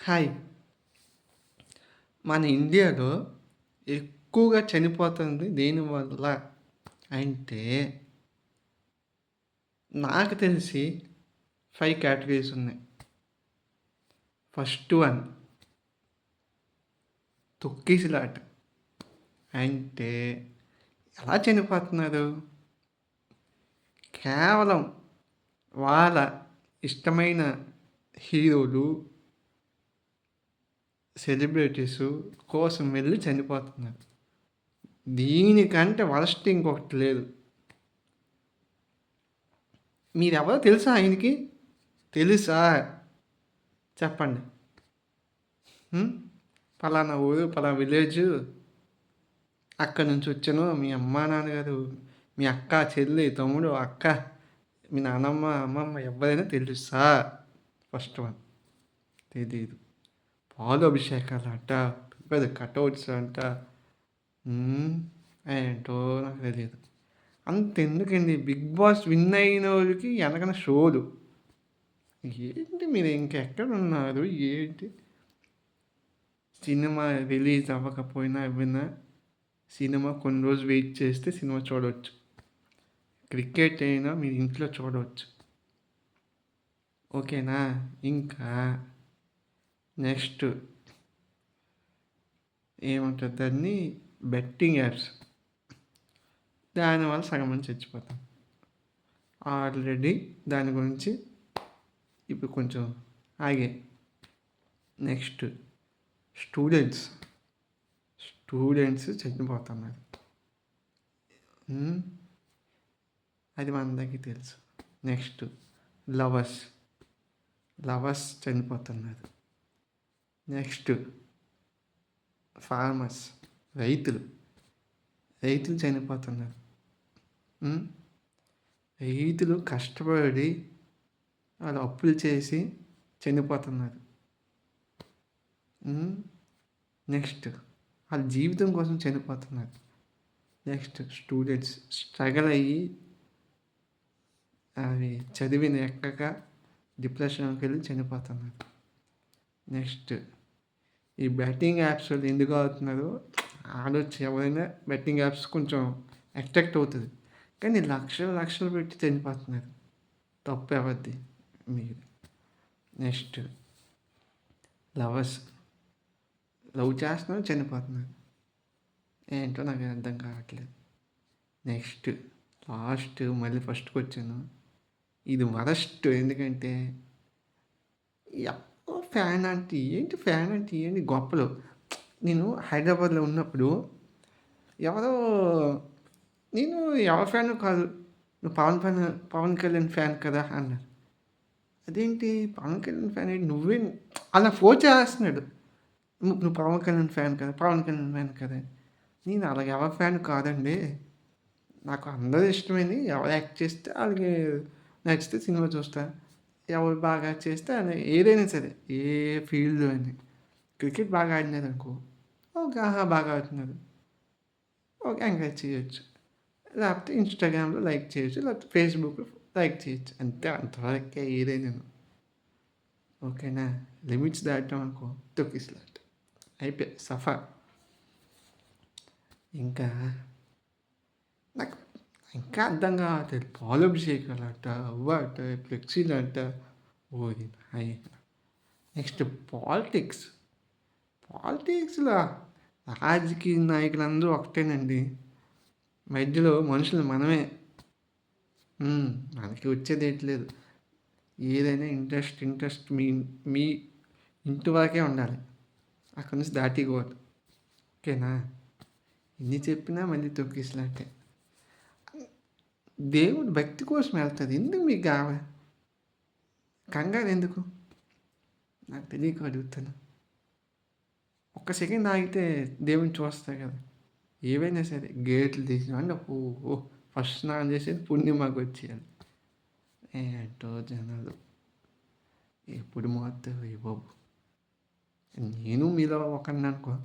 Hi. మన ఇండియాలో ఎక్కువగా చనిపోతుంది దేనివల్ల అంటే, నాకు తెలిసి 5 కేటగరీస్ ఉన్నాయి. ఫస్ట్ వన్ తొక్కిసలాట. అంటే ఎలా చనిపోతున్నారు? కేవలం వాళ్ళ ఇష్టమైన హీరోలు, సెలబ్రిటీసు కోసం వెళ్ళి చనిపోతున్నారు. దీనికంటే వరస్ట్ ఇంకొకటి లేదు. మీరెవరో తెలుసా ఆయనకి? తెలుసా? చెప్పండి. పలానా ఊరు, పలానా విలేజు, అక్కడి నుంచి వచ్చాను. మీ అమ్మా నాన్నగారు, మీ అక్క, చెల్లి, తమ్ముడు, అక్క, మీ నాన్నమ్మ, అమ్మమ్మ ఎవరైనా తెలుసా? ఫస్ట్ వన్ తెలీదు. పాలు అభిషేకాలు అంట, పెద్ద కటౌట్స్ అంట, ఏంటో నాకు తెలియదు. అంతెందుకండి, బిగ్ బాస్ విన్ అయిన వాళ్ళకి వెనకన షోలు. ఏంటి మీరు ఇంకెక్కడ ఉన్నారు? ఏంటి సినిమా రిలీజ్ అవ్వకపోయినా ఏమైనా సినిమా కొన్ని రోజులు వెయిట్ చేస్తే సినిమా చూడవచ్చు. క్రికెట్ అయినా మీరు ఇంట్లో చూడవచ్చు. ఓకేనా? ఇంకా నెక్స్ట్ ఏమంటుంది దాన్ని, బెట్టింగ్ యాప్స్. దానివల్ల సగం మంది చచ్చిపోతాం. ఆల్రెడీ దాని గురించి ఇప్పుడు కొంచెం ఆగే. నెక్స్ట్ స్టూడెంట్స్ చనిపోతున్నారు. అది మనందరికీ తెలుసు. నెక్స్ట్ లవర్స్ చనిపోతున్నారు. నెక్స్ట్ ఫార్మర్స్, రైతులు చనిపోతున్నారు. రైతులు కష్టపడి వాళ్ళు అప్పులు చేసి చనిపోతున్నారు. నెక్స్ట్ వాళ్ళ జీవితం కోసం చనిపోతున్నారు. నెక్స్ట్ స్టూడెంట్స్ స్ట్రగల్ అయ్యి అవి చదివిన ఎక్కక డిప్రెషన్కి వెళ్ళి చనిపోతున్నారు. నెక్స్ట్ ఈ బెట్టింగ్ యాప్స్ వాళ్ళు ఎందుకు అవుతున్నారు ఆలోచి, ఎవరైనా బెట్టింగ్ యాప్స్ కొంచెం అట్రాక్ట్ అవుతుంది, కానీ లక్షలు పెట్టి చనిపోతున్నారు. తప్పు ఎవరిది? మీరు. నెక్స్ట్ లవ్ చేస్తున్నారు, చనిపోతున్నారు. ఏంటో నాకు అర్థం కావట్లేదు. నెక్స్ట్ లాస్ట్ మళ్ళీ ఫస్ట్కి వచ్చాను. ఇది వరస్ట్. ఎందుకంటే ఫ్యాన్ అంటే ఏంటి గొప్పలు. నేను హైదరాబాద్లో ఉన్నప్పుడు నేను ఎవరి ఫ్యాన్ కాదు, నువ్వు పవన్ కళ్యాణ్ ఫ్యాన్ కదా అన్నారు. అదేంటి పవన్ కళ్యాణ్ ఫ్యాన్ ఏంటి, నువ్వే అలా ఫోర్స్ చేస్తున్నాడు. నువ్వు పవన్ కళ్యాణ్ ఫ్యాన్ కదా. నేను అలాగ ఎవరి ఫ్యాన్ కాదండి. నాకు అందరూ ఇష్టమైంది. ఎవరు యాక్ట్ చేస్తే వాళ్ళకి నచ్చితే సినిమా చూస్తా. ఎవరు బాగా చేస్తే అని, ఏదైనా సరే ఏ ఫీల్డ్లో అని. క్రికెట్ బాగా ఆడినారు అనుకో, ఓకే, బాగా ఆడుతున్నారు, ఓకే, ఎంకరేజ్ చేయొచ్చు. లేకపోతే ఇన్స్టాగ్రామ్లో లైక్ చేయొచ్చు, లేకపోతే ఫేస్బుక్లో లైక్ చేయొచ్చు. అంతే, అంతవరకే ఏదైనా. ఓకేనా? లిమిట్స్ దాటాం అనుకో తొక్కిసలాట అయిపోయి సఫా. ఇంకా నాకు ఇంకా అర్థం కావట్లేదు. పాలాభిషేకాలు అంట, అవ్వట, ఫ్లెక్సీలు అంట. ఓది నెక్స్ట్ పాలిటిక్స్లో రాజకీయ నాయకులందరూ ఒకటేనండి. మధ్యలో మనుషులు మనమే. మనకి వచ్చేది ఏంటి లేదు. ఏదైనా ఇంట్రెస్ట్ మీ ఇంటి వరకే ఉండాలి, అక్కడి నుంచి దాటిపోవద్దు. ఓకేనా? ఇన్ని చెప్పినా మళ్ళీ తొక్కిసలాటే. దేవుడు భక్తి కోసం వెళ్తుంది. ఎందుకు మీకు కావాలి కంగారు? ఎందుకు నాకు తెలియక అడుగుతాను. ఒక్క సెకండ్ ఆగితే దేవుని చూస్తాయి కదా. ఏవైనా సరే గేట్లు తీసిన అంటే ఫస్ట్ స్నానం చేసేది పుణ్యమాకు వచ్చేయాలి. ఏంటో జనాలు ఎప్పుడు మారుతారు ఈ బాబు. నేను మీలో ఒకరిని అనుకో.